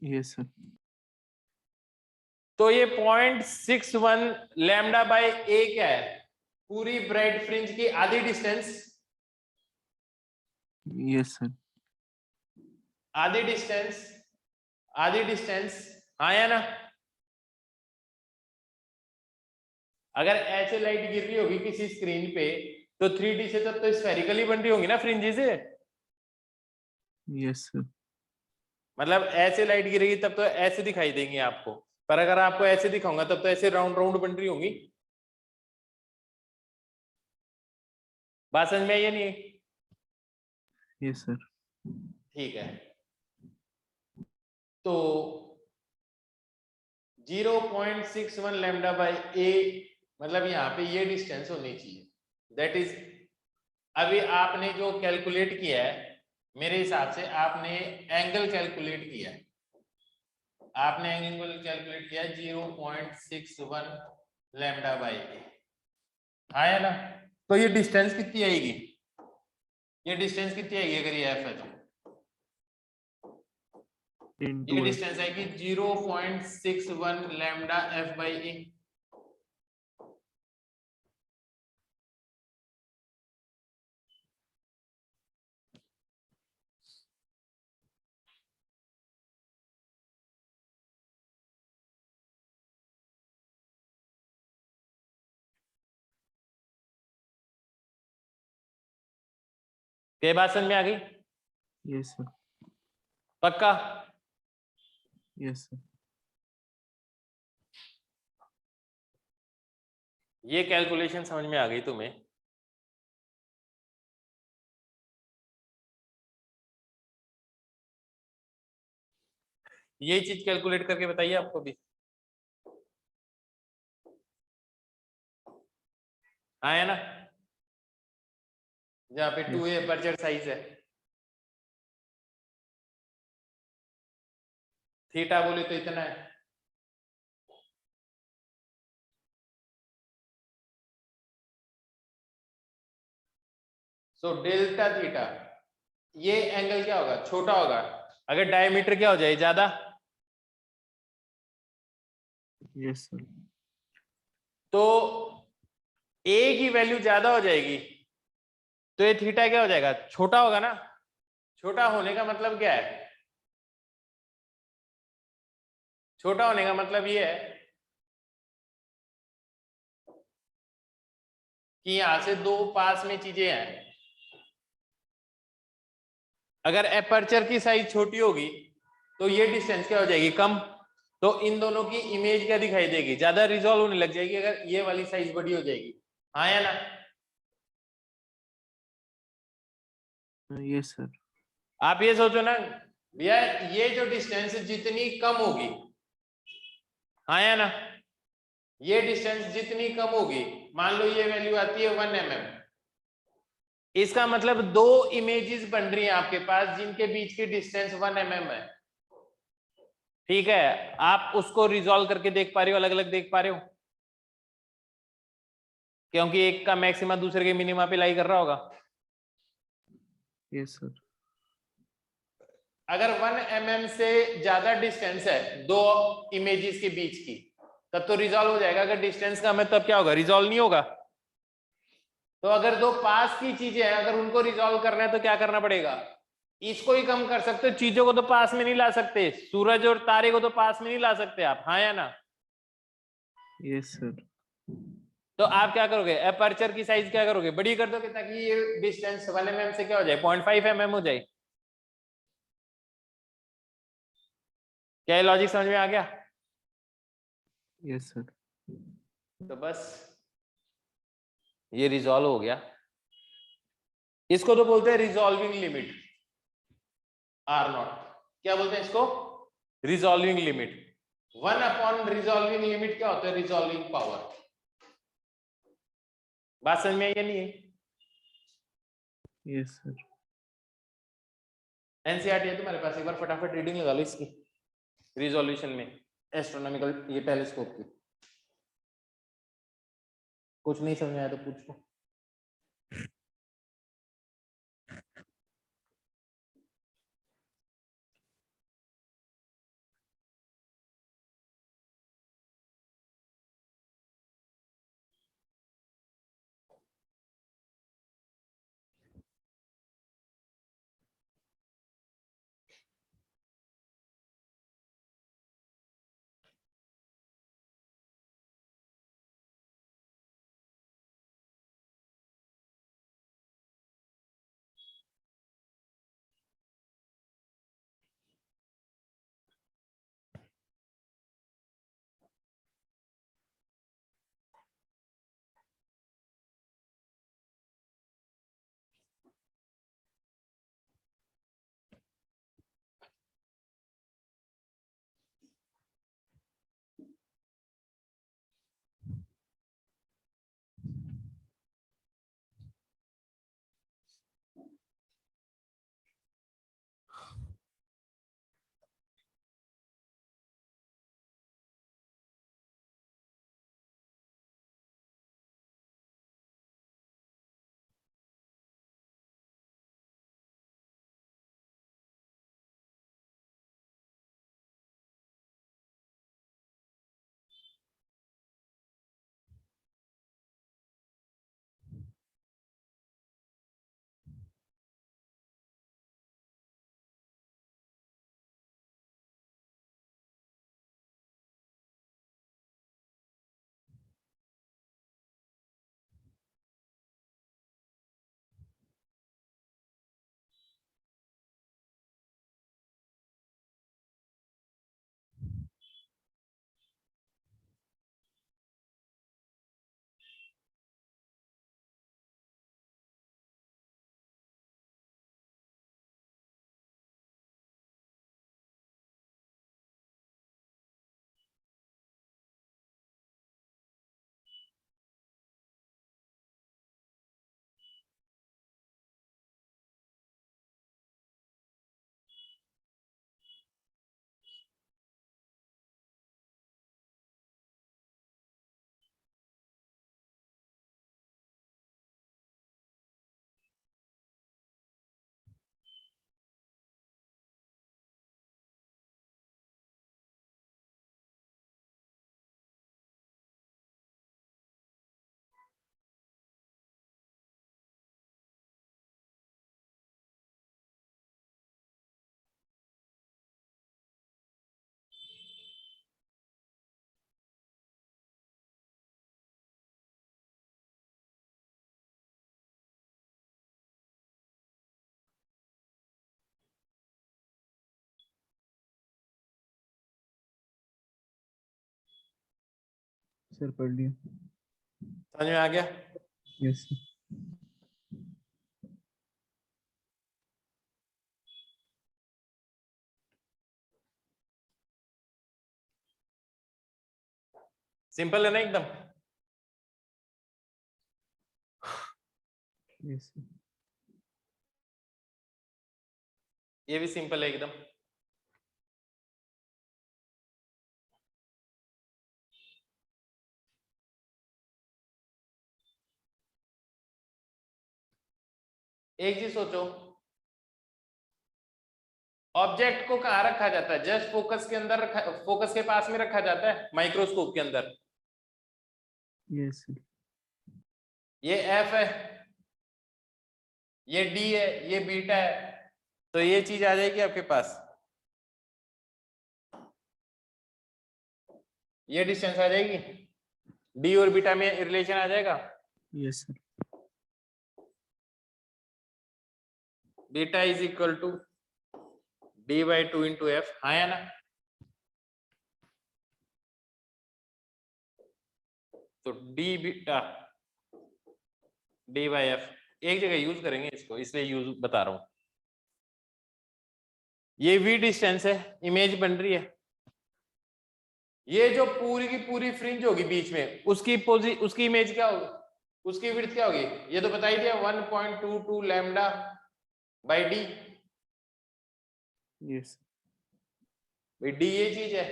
Yes sir. तो ये 0.61 लैम्डा बाय ए क्या है, पूरी ब्राइट फ्रिंज की आधी डिस्टेंस, यस सर। आधी डिस्टेंस, आधी डिस्टेंस। हाँ या ना? अगर ऐसे लाइट गिर रही होगी किसी स्क्रीन पे तो 3D से तब तो स्फेरिकली बन रही होंगी ना फ्रिंजेस से, यस सर। मतलब ऐसे लाइट गिरेगी तब तो ऐसे दिखाई देंगी आपको, पर अगर आपको ऐसे दिखाऊंगा तब तो ऐसे राउंड राउंड बन रही होंगी। बात समझ में आई या नहीं? Yes sir. ठीक है, तो 0.61 लैम्डा बाय ए मतलब यहाँ पे ये डिस्टेंस होनी चाहिए, दैट इज, अभी आपने जो कैलकुलेट किया है मेरे हिसाब से आपने एंगल कैलकुलेट किया है, आपने एंगल कैलकुलेट किया 0.61 लैम्डा बाय ए, आया ना? तो ये डिस्टेंस कितनी आएगी, ये डिस्टेंस कितनी आएगी अगर ये एफ है तो ये इनटू डिस्टेंस आएगी 0.61 लैम्डा एफ बाई ए। क्या बात समझ में आ गई? Yes sir. पक्का? Yes sir. ये कैलकुलेशन समझ में आ गई तुम्हें? ये चीज कैलकुलेट करके बताइए आपको भी आया ना? जहाँ पे 2a अपर्चर साइज है, थीटा बोले तो इतना है, सो डेल्टा थीटा, ये एंगल क्या होगा, छोटा होगा अगर डायमीटर क्या हो जाए ज्यादा, यस सर। तो a की वैल्यू ज्यादा हो जाएगी तो ये थीटा क्या हो जाएगा, छोटा होगा ना। छोटा होने का मतलब क्या है, छोटा होने का मतलब ये है कि यहां से दो पास में चीजें हैं, अगर एपर्चर की साइज छोटी होगी तो ये डिस्टेंस क्या हो जाएगी, कम, तो इन दोनों की इमेज क्या दिखाई देगी, ज्यादा रिजॉल्व होने लग जाएगी अगर ये वाली साइज बड़ी हो जाएगी। हाँ या ना? Yes sir. आप ये सोचो ना भैया, ये जो डिस्टेंस जितनी कम होगी, हाँ या ना, ये डिस्टेंस जितनी कम होगी, मान लो ये वैल्यू आती है 1 mm, इसका मतलब दो इमेजेस बन रही हैं आपके पास जिनके बीच की डिस्टेंस 1 mm है। ठीक है, आप उसको रिजॉल्व करके देख पा रहे हो, अलग अलग देख पा रहे हो, क्योंकि एक का मैक्सिमा दूसरे के मिनिमा पे लाई कर रहा होगा। Yes sir. अगर 1 mm से ज्यादा डिस्टेंस है दो इमेजेस के बीच की तब तो रिजॉल्व हो जाएगा, अगर डिस्टेंस कम है तब क्या होगा, रिजॉल्व नहीं होगा। तो अगर दो पास की चीजें हैं अगर उनको रिजॉल्व करना है तो क्या करना पड़ेगा, इसको ही कम कर सकते हो, चीजों को तो पास में नहीं ला सकते, सूरज और तारे को तो पास में नहीं ला सकते आप, हाँ या ना? Yes sir. तो आप क्या करोगे, एपर्चर की साइज क्या करोगे, बड़ी कर दोगे ताकि ये डिस्टेंस 1 mm से क्या हो जाए, 0.5 mm हो जाए। क्या लॉजिक समझ में आ गया? Yes sir. तो बस ये रिजॉल्व हो गया। इसको तो बोलते हैं रिजॉल्विंग लिमिट, आर नॉट। क्या बोलते हैं इसको? Resolving limit. 1 upon resolving limit क्या होता है? Resolving power. बात समझ में आई या नहीं है? Yes sir. एनसीईआरटी है तुम्हारे पास, एक बार फटाफट रीडिंग लगा लो इसकी, रिजोल्यूशन में एस्ट्रोनॉमिकल ये टेलीस्कोप की। कुछ नहीं समझ आया तो पूछो। सर पढ़ लिया। समझ में आ गया? Yes sir. सिंपल है ना एकदम? Yes sir. ये भी सिंपल है एकदम। एक चीज सोचो, ऑब्जेक्ट को कहां रखा जाता है? जस्ट फोकस के अंदर रखा, फोकस के पास में रखा जाता है माइक्रोस्कोप के अंदर। Yes sir. ये एफ है, ये डी है, ये बीटा है, तो ये चीज आ जाएगी आपके पास, ये डिस्टेंस आ जाएगी, डी और बीटा में रिलेशन आ जाएगा। Yes sir. Beta is equal to D by 2 into F. हाँ या ना? तो D beta D by F एक जगह यूज करेंगे इसको, इसलिए यूज बता रहा हूं। ये v डिस्टेंस है, इमेज बन रही है। ये जो पूरी की पूरी फ्रिंज होगी बीच में, उसकी इमेज क्या होगी, उसकी विड्थ क्या होगी, ये तो बता ही दिया 1.22 लैम्डा बाई डी। यस भाई डी ये चीज है,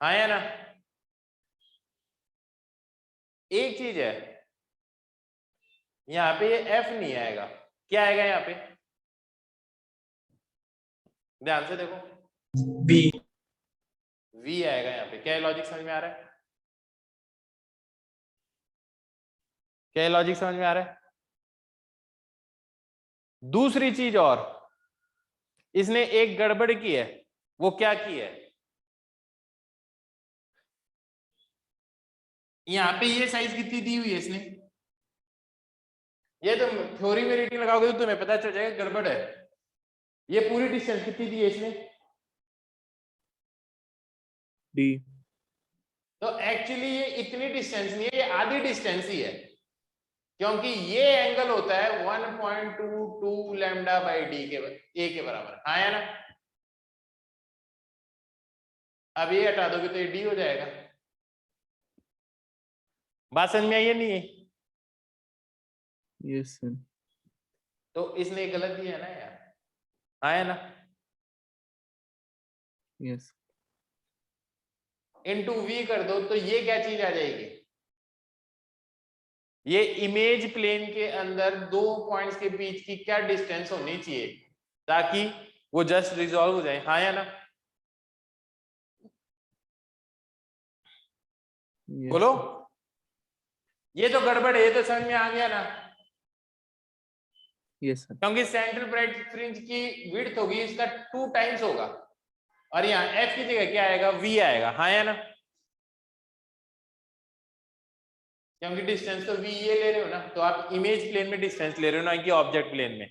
हाँ या ना। एक चीज है यहाँ पे, ये एफ नहीं आएगा, क्या आएगा यहाँ पे, ध्यान से देखो, बी वी आएगा यहाँ पे। क्या लॉजिक समझ में आ रहा है, क्या लॉजिक समझ में आ रहा है। दूसरी चीज और, इसने एक गड़बड़ की है, वो क्या की है, यहां पे ये साइज कितनी दी हुई है इसने, ये तुम थ्योरी में रेटिंग लगाओगे तो तुम्हें पता चल जाएगा गड़बड़ है। ये पूरी डिस्टेंस कितनी दी है इसने, डी। तो एक्चुअली ये इतनी डिस्टेंस नहीं है, ये आधी डिस्टेंस ही है, क्योंकि ये एंगल होता है 1.22 लैम्डा बाई डी के ए के बराबर, हाँ या ना। अब ये हटा दोगे तो ये डी हो जाएगा। बात समझ में आई है नहीं है? Yes sir. तो इसने गलत दिया है ना यार, हाँ या ना। यस इनटू वी कर दो तो ये क्या चीज आ जाएगी, ये इमेज प्लेन के अंदर दो पॉइंट्स के बीच की क्या डिस्टेंस होनी चाहिए ताकि वो जस्ट रिजॉल्व हो जाए, हाँ या ना। yes, बोलो, ये तो गड़बड़ है, ये तो समझ में आ गया ना। Yes sir. क्योंकि सेंट्रल ब्राइट फ्रिंज की विड्थ होगी इसका 2 टाइम्स होगा, और यहाँ एफ की जगह क्या आएगा, वी आएगा, हाँ या ना। क्योंकि डिस्टेंस तो वी ये ले रहे हो ना, तो आप इमेज प्लेन में डिस्टेंस ले रहे हो ना कि ऑब्जेक्ट प्लेन में।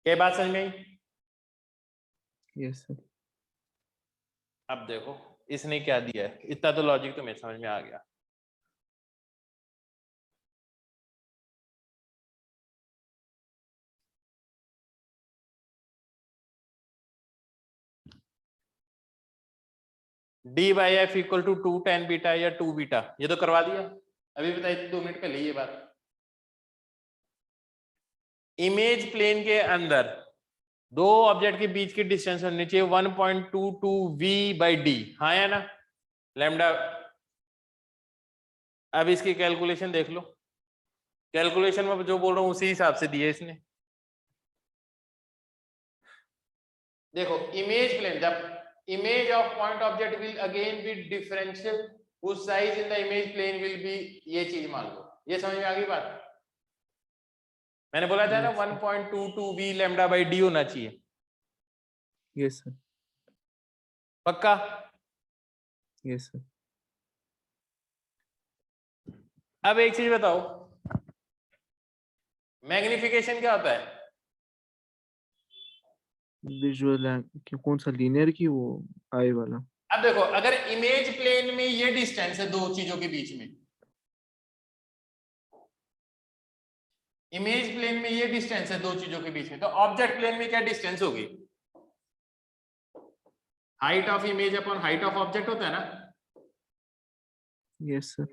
क्या बात समझ में आई? Yes sir. अब देखो इसने क्या दिया है, इतना तो लॉजिक तो मेरे समझ में आ गया। D by F equal to 2 tan beta या 2 बीटा, ये तो करवा दिया अभी, बताइए 2 मिनट कर ली ये बात। इमेज प्लेन के अंदर दो ऑब्जेक्ट के बीच की डिस्टेंस होनी चाहिए 1.22 v बाई डी, हाँ या ना, लैम्डा। अब इसकी कैलकुलेशन देख लो, कैलकुलेशन में जो बोल रहा हूं उसी हिसाब से दिए इसने। देखो इमेज प्लेन, जब image of point object will again be differential whose size in the image plane will be, ये चीज मान लो, ये समझ में आ गई बात। मैंने बोला था ना 1.22 v लैम्डा बाई डी होना चाहिए, यस सर। पक्का। Yes sir. अब एक चीज बताओ, मैग्निफिकेशन क्या होता है, विजुअल कौन सा, लीनियर की वो आई वाला। अब देखो अगर इमेज प्लेन में ये डिस्टेंस है दो चीजों के बीच में, इमेज प्लेन में ये डिस्टेंस है दो चीजों के बीच में, तो ऑब्जेक्ट प्लेन में क्या डिस्टेंस होगी, height of image upon height of object होता है ना। Yes sir.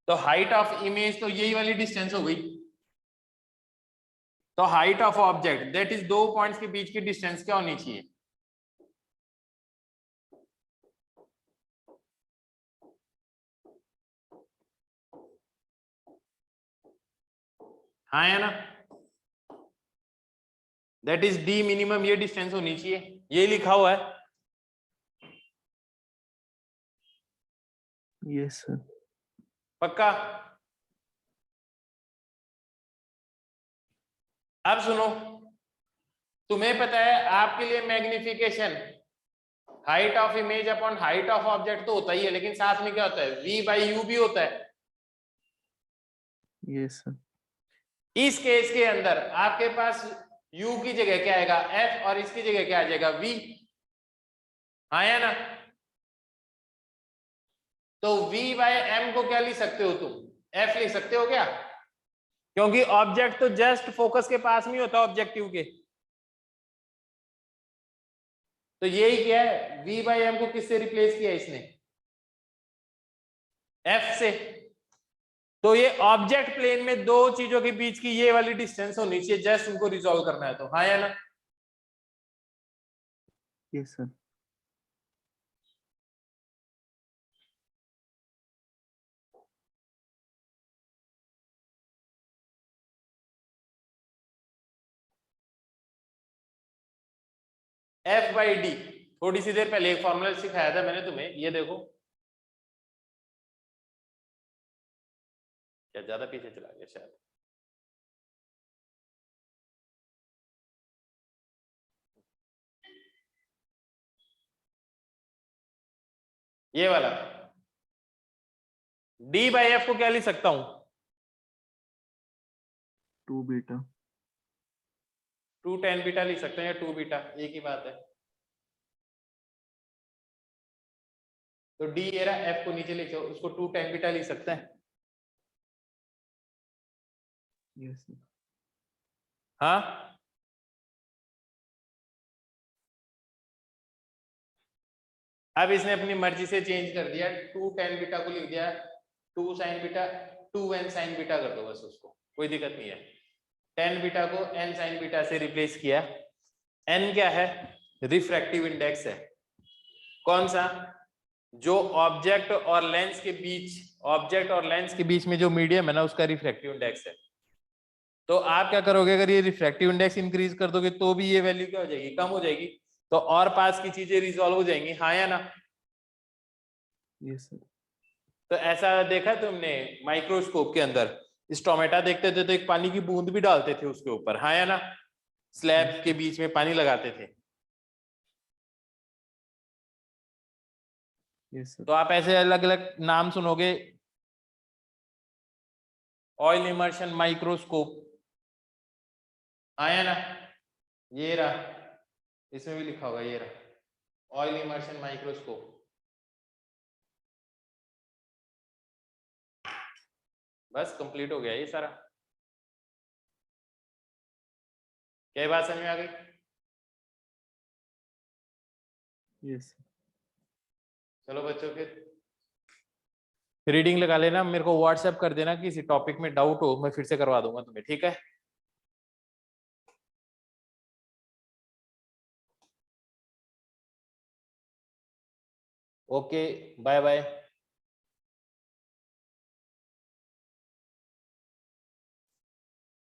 तो हाइट ऑफ इमेज तो यही वाली डिस्टेंस हो गई, तो height of object that is दो पॉइंट्स के बीच की डिस्टेंस क्या होनी चाहिए, हाँ या ना, दैट इज डी मिनिमम, ये डिस्टेंस होनी चाहिए, ये लिखा हुआ है। Yes sir. पक्का। अब सुनो, तुम्हें पता है आपके लिए magnification height of image upon height of object तो होता ही है, लेकिन साथ में क्या होता है, v बाई यू भी होता है। Yes sir. इस केस के अंदर आपके पास u की जगह क्या आएगा, f, और इसकी जगह क्या आ जाएगा, v, हाँ या ना। तो v बाय m को क्या लिख सकते हो तुम? f लिख सकते हो क्या? क्योंकि ऑब्जेक्ट तो जस्ट फोकस के पास में ही होता है ऑब्जेक्टिव के। तो यही क्या है, v बाय m को किससे रिप्लेस किया इसने? f से। तो ये ऑब्जेक्ट प्लेन में दो चीजों के बीच की ये वाली डिस्टेंस होनी चाहिए, जस्ट उनको रिजॉल्व करना है। तो हाँ या ना? Yes sir. f by D, थोड़ी सी देर पहले एक फॉर्मूला सिखाया था मैंने तुम्हें, ये देखो। क्या ज्यादा पीछे चला गया शायद? ये वाला d बाई एफ को क्या लिख सकता हूं? 2 बीटा। 2 tan बीटा लिख सकते हैं या 2 बीटा, एक ही बात है। तो d ये रहा, f को नीचे लिखो, उसको 2 tan बीटा लिख सकते हैं। Yes sir. हाँ, अब इसने अपनी मर्जी से चेंज कर दिया, 2 tan बीटा को लिख दिया 2 sin beta, 2n sin beta कर दो बस, उसको कोई दिक्कत नहीं है। tan बीटा को n sin बीटा से रिप्लेस किया। n क्या है? रिफ्रैक्टिव इंडेक्स है। कौन सा? जो ऑब्जेक्ट और लेंस के बीच, ऑब्जेक्ट और लेंस के बीच में जो मीडियम है ना, उसका रिफ्रैक्टिव इंडेक्स है। तो आप क्या करोगे, अगर ये रिफ्रैक्टिव इंडेक्स इंक्रीज कर दोगे तो भी ये वैल्यू क्या हो जाएगी? कम हो जाएगी। तो और पास की चीजें रिजॉल्व हो जाएंगी, हाँ या ना? Yes sir. तो ऐसा देखा तुमने माइक्रोस्कोप के अंदर, इस टोमेटा देखते थे तो एक पानी की बूंद भी डालते थे उसके ऊपर, हाँ या ना? स्लैब के बीच में पानी लगाते थे। Yes sir. तो आप ऐसे अलग अलग नाम सुनोगे, ऑयल इमर्शन माइक्रोस्कोप, हाँ या ना? ये रहा, इसमें भी लिखा होगा, ये रहा ऑयल इमर्शन माइक्रोस्कोप। बस कंप्लीट हो गया ये सारा। क्या बात समझ में आ गई? यस। चलो बच्चों, फिर रीडिंग लगा लेना, मेरे को व्हाट्सएप कर देना, किसी टॉपिक में डाउट हो मैं फिर से करवा दूंगा तुम्हें, ठीक है? Okay, bye bye.